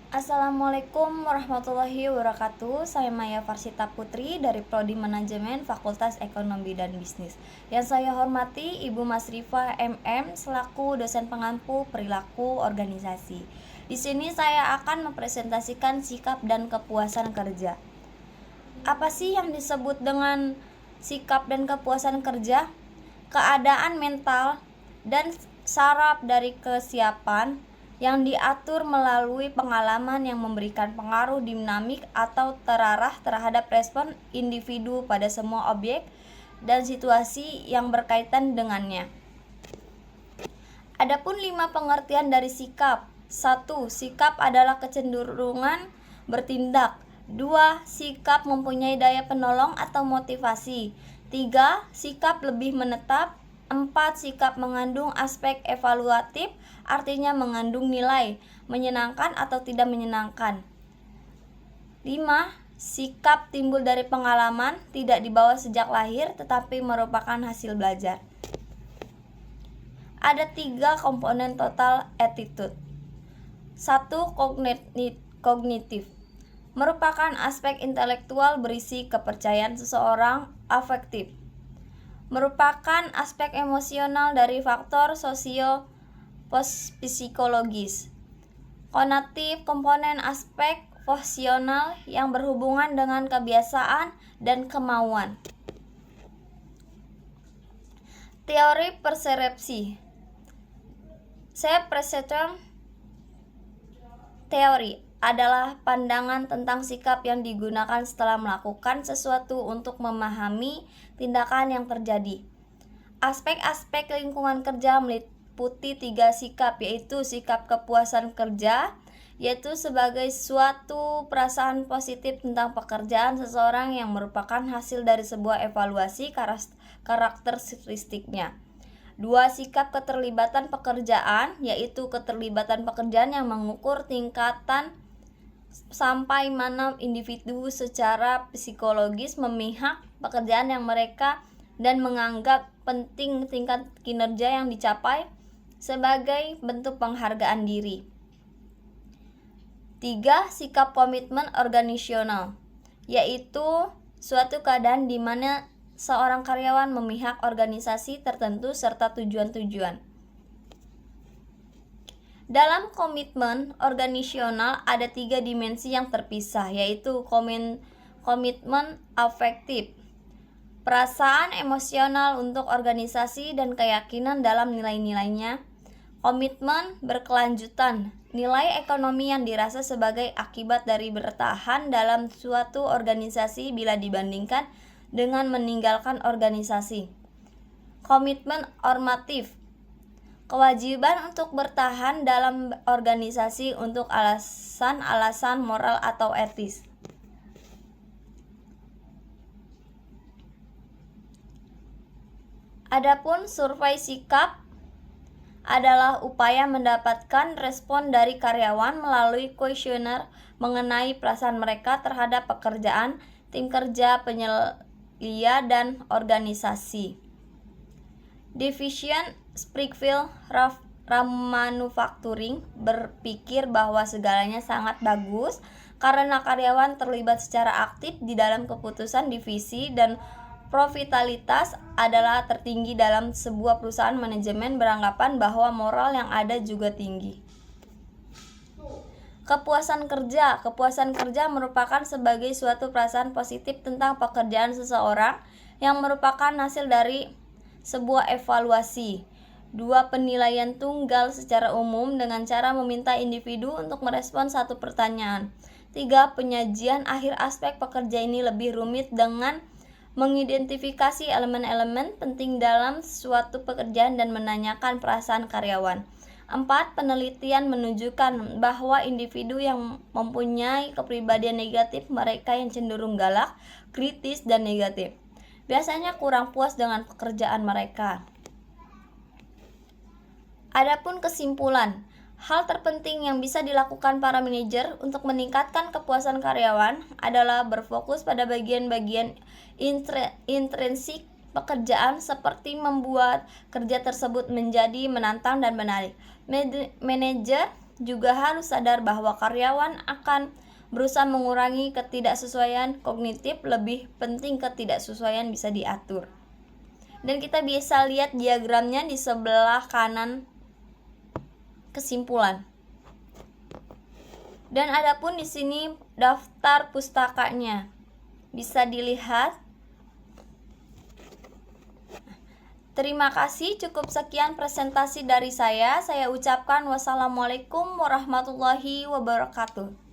Assalamualaikum warahmatullahi wabarakatuh. Saya Maya Farsita Putri dari Prodi Manajemen Fakultas Ekonomi dan Bisnis. Yang saya hormati Ibu Masrifah MM selaku dosen pengampu perilaku organisasi. Di sini saya akan mempresentasikan sikap dan kepuasan kerja. Apa sih yang disebut dengan sikap dan kepuasan kerja? Keadaan mental dan saraf dari kesiapan yang diatur melalui pengalaman yang memberikan pengaruh dinamik atau terarah terhadap respon individu pada semua objek dan situasi yang berkaitan dengannya. Adapun 5 pengertian dari sikap. 1. Sikap adalah kecenderungan bertindak. 2. Sikap mempunyai daya penolong atau motivasi. 3. Sikap lebih menetap. 4. Sikap mengandung aspek evaluatif, artinya mengandung nilai, menyenangkan atau tidak menyenangkan. 5. Sikap timbul dari pengalaman, tidak dibawa sejak lahir, tetapi merupakan hasil belajar. Ada 3 komponen total attitude. 1. Kognitif, merupakan aspek intelektual berisi kepercayaan seseorang. Afektif, merupakan aspek emosional dari faktor sosio-psikologis. Konatif, komponen aspek fungsional yang berhubungan dengan kebiasaan dan kemauan. Teori persepsi. Perception teori adalah pandangan tentang sikap yang digunakan setelah melakukan sesuatu untuk memahami tindakan yang terjadi. Aspek-aspek lingkungan kerja meliputi 3 sikap, yaitu sikap kepuasan kerja, yaitu sebagai suatu perasaan positif tentang pekerjaan seseorang yang merupakan hasil dari sebuah evaluasi karakteristiknya. 2. Sikap keterlibatan pekerjaan, yaitu keterlibatan pekerjaan yang mengukur tingkatan sampai mana individu secara psikologis memihak pekerjaan yang mereka dan menganggap penting tingkat kinerja yang dicapai sebagai bentuk penghargaan diri. 3. Sikap komitmen organisasional, yaitu suatu keadaan di mana seorang karyawan memihak organisasi tertentu serta tujuan-tujuan. Dalam komitmen organisasional ada 3 dimensi yang terpisah, yaitu komitmen afektif, perasaan emosional untuk organisasi dan keyakinan dalam nilai-nilainya. Komitmen berkelanjutan, nilai ekonomi yang dirasa sebagai akibat dari bertahan dalam suatu organisasi bila dibandingkan dengan meninggalkan organisasi. Komitmen normatif, kewajiban untuk bertahan dalam organisasi untuk alasan-alasan moral atau etis. Adapun survei sikap adalah upaya mendapatkan respon dari karyawan melalui kuesioner mengenai perasaan mereka terhadap pekerjaan, tim kerja, penyelia, dan organisasi. Division Springfield Manufacturing berpikir bahwa segalanya sangat bagus karena karyawan terlibat secara aktif di dalam keputusan divisi dan profitabilitas adalah tertinggi dalam sebuah perusahaan. Manajemen beranggapan bahwa moral yang ada juga tinggi. Kepuasan kerja. Kepuasan kerja merupakan sebagai suatu perasaan positif tentang pekerjaan seseorang yang merupakan hasil dari sebuah evaluasi. 2. Penilaian tunggal secara umum dengan cara meminta individu untuk merespon satu pertanyaan. 3. Penyajian akhir aspek pekerja ini lebih rumit dengan mengidentifikasi elemen-elemen penting dalam suatu pekerjaan dan menanyakan perasaan karyawan. 4. Penelitian menunjukkan bahwa individu yang mempunyai kepribadian negatif, mereka yang cenderung galak, kritis, dan negatif, biasanya kurang puas dengan pekerjaan mereka. Adapun kesimpulan, hal terpenting yang bisa dilakukan para manajer untuk meningkatkan kepuasan karyawan adalah berfokus pada bagian-bagian intrinsik pekerjaan seperti membuat kerja tersebut menjadi menantang dan menarik. Manajer juga harus sadar bahwa karyawan akan berusaha mengurangi ketidaksesuaian kognitif. Lebih penting, ketidaksesuaian bisa diatur. Dan kita bisa lihat diagramnya di sebelah kanan kesimpulan. Dan adapun di sini daftar pustakanya bisa dilihat. Terima kasih, cukup sekian presentasi dari saya. Saya ucapkan wassalamualaikum warahmatullahi wabarakatuh.